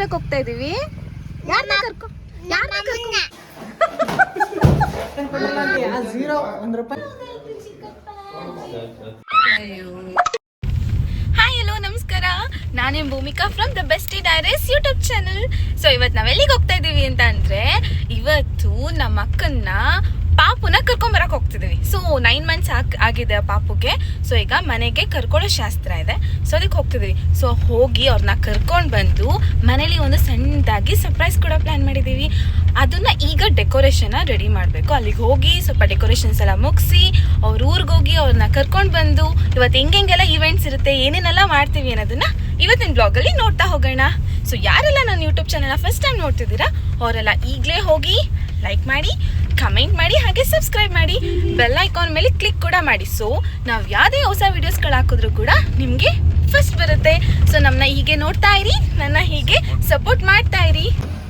ಕರ್ಕೊಂಬರಕ್ ಹೋಗ್ತಾ ಇದೀವಿ. ಯಾರನ್ನ ಕರ್ಕೊ ಹಾಯ್ ಹಲೋ ನಮಸ್ಕಾರ, ನಾನೇ Bhoomika from the bestie diaries YouTube channel. So ಇವತ್ತು ನಾವೆಲ್ಲಿಗೆ ಹೋಗ್ತಾ ಇದೀವಿ ಅಂತ ಅಂದ್ರೆ, ಇವತ್ತು ನಮ್ಮ ಅಕ್ಕನ್ನ ಪಾಪುನ ಕರ್ಕೊಂಬರಕ್ ಹೋಗ್ತಿದೀವಿ. ಸೊ 9 months ಆಗಿದೆ ಪಾಪುಗೆ. ಸೊ ಈಗ ಮನೆಗೆ ಕರ್ಕೊಳ್ಳೋ ಶಾಸ್ತ್ರ ಇದೆ, ಸೊ ಅದಕ್ಕೆ ಹೋಗ್ತಿದೀವಿ. ಸೊ ಹೋಗಿ ಅವ್ರನ್ನ ಕರ್ಕೊಂಡು ಬಂದು ಮನೇಲಿ ಒಂದು ಸಣ್ಣದಾಗಿ ಸರ್ಪ್ರೈಸ್ ಕೊಡೋ ಪ್ಲಾನ್ ಮಾಡಿದೀವಿ. ಅದನ್ನ ಈಗ ಡೆಕೋರೇಷನ್ ರೆಡಿ ಮಾಡಬೇಕು. ಅಲ್ಲಿಗೆ ಹೋಗಿ ಸ್ವಲ್ಪ ಡೆಕೋರೇಷನ್ಸ್ ಎಲ್ಲ ಮುಗಿಸಿ ಅವ್ರ ಊರಿಗೆ ಹೋಗಿ ಅವ್ರನ್ನ ಕರ್ಕೊಂಡು ಬಂದು ಇವತ್ತು ಹೆಂಗೆಲ್ಲ ಈವೆಂಟ್ಸ್ ಇರುತ್ತೆ, ಏನೇನೆಲ್ಲ ಮಾಡ್ತೀವಿ ಅನ್ನೋದನ್ನ ಇವತ್ತಿನ ಬ್ಲಾಗಲ್ಲಿ ನೋಡ್ತಾ ಹೋಗೋಣ. ಸೊ ಯಾರೆಲ್ಲ ನನ್ನ ಯೂಟ್ಯೂಬ್ ಚಾನಲ್ನ ಫಸ್ಟ್ ಟೈಮ್ ನೋಡ್ತಿದ್ದೀರಾ ಅವರೆಲ್ಲ ಈಗಲೇ ಹೋಗಿ ಲೈಕ್ ಮಾಡಿ, ಕಮೆಂಟ್ ಮಾಡಿ, ಹಾಗೆ ಸಬ್ಸ್ಕ್ರೈಬ್ ಮಾಡಿ, ಬೆಲ್ ಐಕಾನ್ ಮೇಲೆ ಕ್ಲಿಕ್ ಕೂಡ ಮಾಡಿ. ಸೊ ನಾವು ಯಾವುದೇ ಹೊಸ ವೀಡಿಯೋಸ್ಗಳು ಹಾಕಿದ್ರು ಕೂಡ ನಿಮಗೆ ಫಸ್ಟ್ ಬರುತ್ತೆ. ಸೊ ನಮ್ಮನ್ನ ಹೀಗೆ ನೋಡ್ತಾ ಇರಿ, ನನ್ನ ಹೀಗೆ ಸಪೋರ್ಟ್ ಮಾಡ್ತಾ ಇರಿ.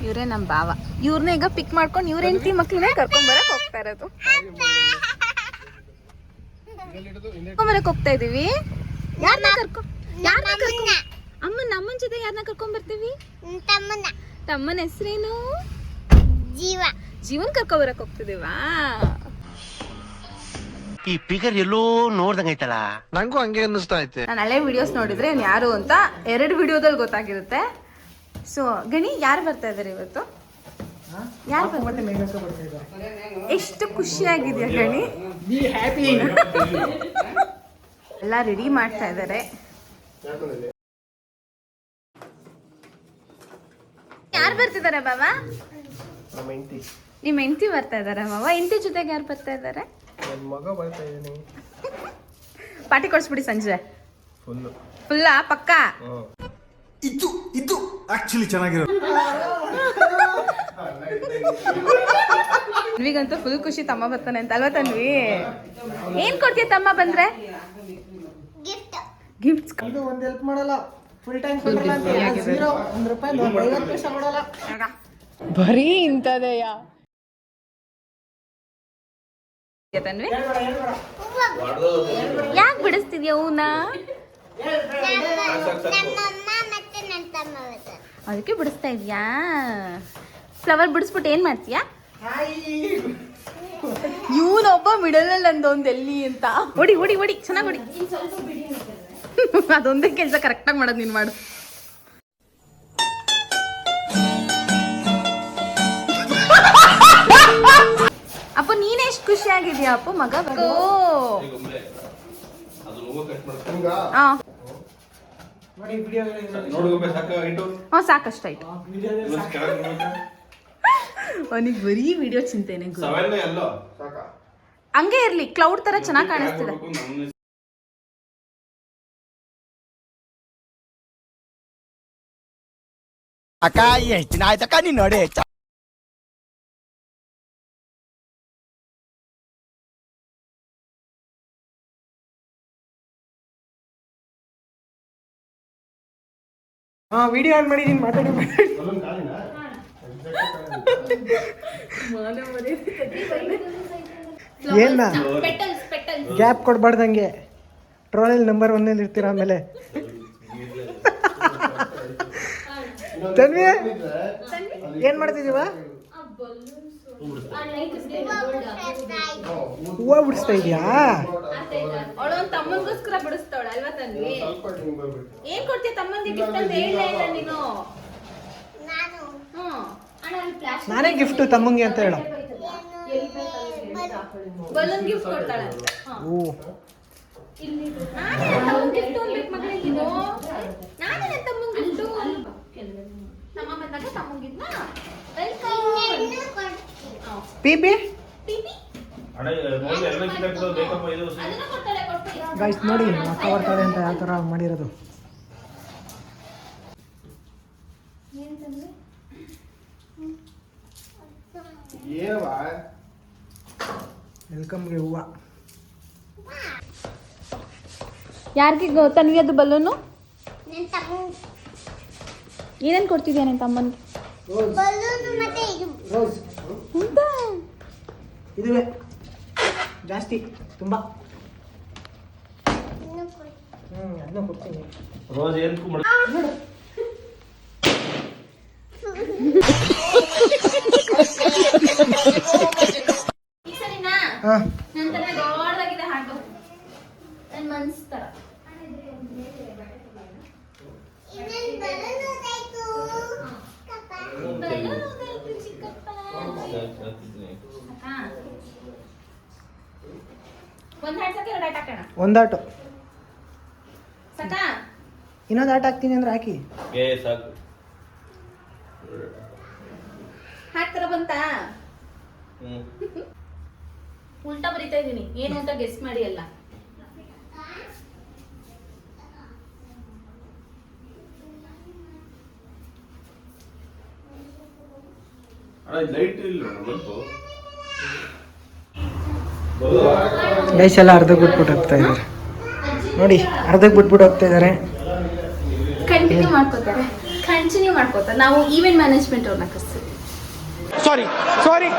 ಇವರೇ ನಮ್ಮ ಭಾವ. ಇವ್ರನ್ನ ಈಗ ಪಿಕ್ ಮಾಡ್ಕೊಂಡು ಇವ್ರ ಹೆಂಡತಿ ಮಕ್ಳನ್ನೇ ಕರ್ಕೊಂಬರಕ್ ಹೋಗ್ತಾ ಇರೋದು. ಕರ್ಕೊಂಬರಕ್ ಹೋಗ್ತಾ ಇದೀವಿ. ಯಾರನ್ನ ಕರ್ಕೊ ಅಮ್ಮನ ಜೊತೆ ಯಾರನ್ನ ಕರ್ಕೊಂಡ್ ಬರ್ತೀವಿ? ತಮ್ಮನ ಹೆಸರೇನು? ಜೀವನ್ ಕರ್ಕೊಂಬರಕ್ ಹೋಗ್ತಿದೀವಾ? ಈ ಫಿಗರ್ ಎಲ್ಲೋ ನೋಡ್ದಂಗೈತಲ್ಲ, ನಂಗೂ ಹಂಗೆ ಅನ್ನಿಸ್ತಾ ಐತೆ. ನಾನು ಹಳೆ ವಿಡಿಯೋಸ್ ನೋಡಿದ್ರೆ ಯಾರು ಅಂತ 2 ವಿಡಿಯೋದಲ್ಲಿ ಗೊತ್ತಾಗಿರುತ್ತೆ. ಸೊ ಗಣಿ ಯಾರು ಬರ್ತಾ ಇದಾರೆ ಇವತ್ತು? ಯಾರು ಎಷ್ಟು ಖುಷಿಯಾಗಿದೆಯಾ ಗಣಿ? ಎಲ್ಲ ರೆಡಿ ಮಾಡ್ತಾ ಇದ್ದಾರೆ. ಯಾರು ಬರ್ತಿದ್ದಾರೆ ಬಾಬಾ? ನಿಮ್ಮ ಹೆಂಡತಿ ಬರ್ತಾ ಇದಾರೆ ಬಾಬಾ. ಹೆಂಡತಿ ಜೊತೆಗೆ ಯಾರು ಬರ್ತಾ ಇದ್ದಾರೆ? ಪಾರ್ಟಿ ಕೊಡಿಸ್ಬಿಡಿ ಸಂಜೆ ಫುಲ್ಲ ಪಕ್ಕ. ಇದು ಆಕ್ಚುಲಿ ಚೆನ್ನಾಗಿರೋ. ತನ್ವಿಗಂತೂ ಫುಲ್ ಖುಷಿ, ತಮ್ಮ ಬರ್ತಾನೆ ಅಂತ ಅಲ್ವಾ ತನ್ವಿ? ಏನ್ ಕೊಡ್ತೀಯ ತಮ್ಮ ಬಂದ್ರೆ? ಗಿಫ್ಟ್ಸ್. ಒಂದು ಹೆಲ್ಪ್ ಮಾಡಲ್ಲ, ಫುಲ್ ಟೈಮ್ ಕೊಡಲ್ಲ ಅಂತ $0 $1 ಪೈಸೆ ಕೊಡಲ್ಲ. ಬರೀ ಇಂಥದೆಯಾ ತನ್ವಿ? ಯಾಕೆ ಬಿಡಿಸ್ತಿದ್ಯಾ ಹೂನ? ಅದಕ್ಕೆ ಬಿಡಿಸ್ತಾ ಇದ್ಯಾ? ಫ್ಲವರ್ ಬಿಡಿಸ್ಬಿಟ್ಟು ಏನ್ ಮಾಡ್ತೀಯಾ? ಇವನೊಬ್ಬ ಮಿಡಲ್ ಅಂದೊಂದು ಎಲ್ಲಿ ಅಂತ ಹೊಡಿ ಹೊಡಿ ಹೊಡಿ, ಚೆನ್ನಾಗಿ ಹೊಡಿ. ಅದೊಂದೇ ಕೆಲಸ ಕರೆಕ್ಟಾಗಿ ಮಾಡೋದು ನೀನು ಮಾಡು. ಅಪ್ಪ ನೀನ್ ಎಷ್ಟು ಖುಷಿ ಆಗಿದ್ಯಾ ಅಪ್ಪ ಮಗ? ಸಾಕಷ್ಟಾಯ್ತು. ಅವನಿಗೆ ಬರೀ ವಿಡಿಯೋ ಚಿಂತೆನೆ. ಹಂಗೆ ಇರ್ಲಿ, ಕ್ಲೌಡ್ ತರ ಚೆನ್ನಾಗಿ ಕಾಣಿಸ್ತಿದೆ. ಅಕ್ಕ ಎಷ್ಟು ದಿನ ಆಯ್ತಕ್ಕ ನೀನ್ ನೋಡಿ. ವಿಡಿಯೋ ಆನ್ ಮಾಡಿ ನೀನ್ ಮಾತಾಡಿ. ಏನ ಗ್ಯಾಪ್ ಕೊಡ್ಬಾರ್ದಂಗೆ, ಟ್ರೋಲಲ್ಲಿ ನಂಬರ್ 1 ಇರ್ತೀರ. ಆಮೇಲೆ ತನ್ವಿ ಏನ್ ಮಾಡ್ತಿದೀವ? ಹೂವ ಬಿಡಿಸ್ತಾ ಇದೀಯಾ? ತಮ್ಮನಿಗೋಸ್ಕರ ಬಿಡಿಸ್ತಾವಳ ಅಲ್ವಾ ತನ್ವಿ? ಏನ್ ಕೊಡ್ತೀಯ ತಮ್ಮನಿಗೆ ಗಿಫ್ಟ್ ಅಂತ ಹೇಳಲೇ ಇಲ್ಲ ನೀನು. ನಾನೇ ಗಿಫ್ಟ್ ತಮ್ಮಂಗೆ ಅಂತ ಹೇಳ. ಬಲೂನ್ ಗಿಫ್ಟ್ ಕೊಡ್ತಾಳೆ. ಓ ಪಿಪಿ ಗೈಸ್ ನೋಡಿ, ಅಕ್ಕ ಬರ್ತಾರೆ ಅಂತ ಯಾವ ತರ ಮಾಡಿರೋದು. ವೆಲ್ಕಮ್ಗೆ ಹೂವ. ಯಾರಿಗೆ ತನ್ವಿ ಅದು ಬಲೂನು? ಏನೇನು ಕೊಡ್ತಿದ್ಯಾ ನಿನ್ನ ತಮ್ಮನಿಗೆ? ಇದುವೆ ಜಾಸ್ತಿ ತುಂಬಾ. ಅದನ್ನ ಕೊಡ್ತೀನಿ. ಒಂದು ಹಾಡು ಸಾಕು, ಎರಡು ಹಾಡು ಹಾಕೋಣ ಒಂದಾಟು ಸಾಕಾ? ಇನ್ನೊಂದು ಆಟ ಹಾಕ್ತೀನಿ ಅಂದ್ರೆ ಹಾಕಿ. ಸಾಕು. ಹಾಕ್ತಾರ ಬಂತಾ? ಉಲ್ಟಾ ಬರಿತಾ ಇದೀನಿ, ಏನು ಅಂತ ಗೆಸ್ ಮಾಡಿ ಅಲ್ಲ. ಲೈಟ್ ಇಲ್ಲ ಬಂತು. ಗೈಸ್ ಎಲ್ಲ ಅರ್ಧಕ್ಕೆ ಬಿಟ್ಬಿಟ್ಟು ಹೋಗ್ತಾ ಇದ್ದಾರೆ ನೋಡಿ, ಅರ್ಧಕ್ಕೆ ಬಿಟ್ಬಿಟ್ಟು ಹೋಗ್ತಾ ಇದ್ದಾರೆ. ಕಂಟಿನ್ಯೂ ಮಾಡ್ಕೋತಾರೆ. ನಾವು ಈವೆಂಟ್ ಮ್ಯಾನೇಜ್ಮೆಂಟ್ ಅವ್ರನ್ನ ಕರ್ಸ್ತೀವಿ. ಸಾರಿ ಸಾರಿ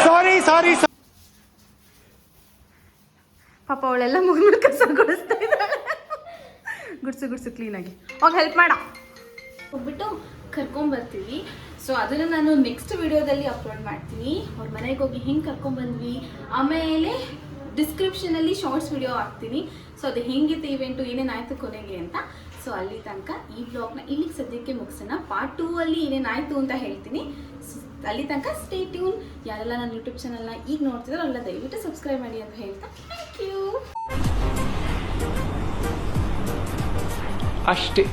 ಸಾರಿ ಸಾರಿ ಪಾಪ ಅವಳೆಲ್ಲ ಮುಗಿದ್ಬಿಟ್ಟು ಕಸ ಗುಡಿಸ್ತಾ ಇದ್ದಾಳೆ. ಗುಡ್ಸು ಕ್ಲೀನಾಗಿ ಹೋಗಿ ಹೆಲ್ಪ್ ಮಾಡ ಹೋಗ್ಬಿಟ್ಟು ಕರ್ಕೊಂಬರ್ತೀವಿ. ಸೊ ಅದನ್ನು ನಾನು ನೆಕ್ಸ್ಟ್ ವಿಡಿಯೋದಲ್ಲಿ ಅಪ್ಲೋಡ್ ಮಾಡ್ತೀನಿ. ಅವ್ರ ಮನೆಗೆ ಹೋಗಿ ಹೆಂಗೆ ಕರ್ಕೊಂಬಂದ್ವಿ, ಆಮೇಲೆ ಡಿಸ್ಕ್ರಿಪ್ಷನಲ್ಲಿ ಶಾರ್ಟ್ಸ್ ವಿಡಿಯೋ ಹಾಕ್ತೀನಿ. ಸೊ ಅದು ಹೆಂಗಿತ್ತು ಇವೆಂಟು, ಏನೇನಾಯಿತು ಕೊನೆಗೆ ಅಂತ. ಸೊ ಅಲ್ಲಿ ತನಕ ಈ ಬ್ಲಾಗ್ನ ಇಲ್ಲಿಗೆ ಸದ್ಯಕ್ಕೆ ಮುಗಿಸೋಣ. ಪಾರ್ಟ್ 2 ಅಲ್ಲಿ ಏನೇನಾಯಿತು ಅಂತ ಹೇಳ್ತೀನಿ. ಅಲ್ಲಿ ತನಕ ಸ್ಟೇ ಟ್ಯೂನ್. ಯಾರೆಲ್ಲ ನನ್ನ ಯೂಟ್ಯೂಬ್ ಚಾನಲ್ನ ಈಗ ನೋಡ್ತಿದ್ರು ಅಲ್ಲ, ದಯವಿಟ್ಟು ಸಬ್ಸ್ಕ್ರೈಬ್ ಮಾಡಿ ಅಂತ ಹೇಳ್ತಾ ಥ್ಯಾಂಕ್ ಯು. ಅಷ್ಟೇ.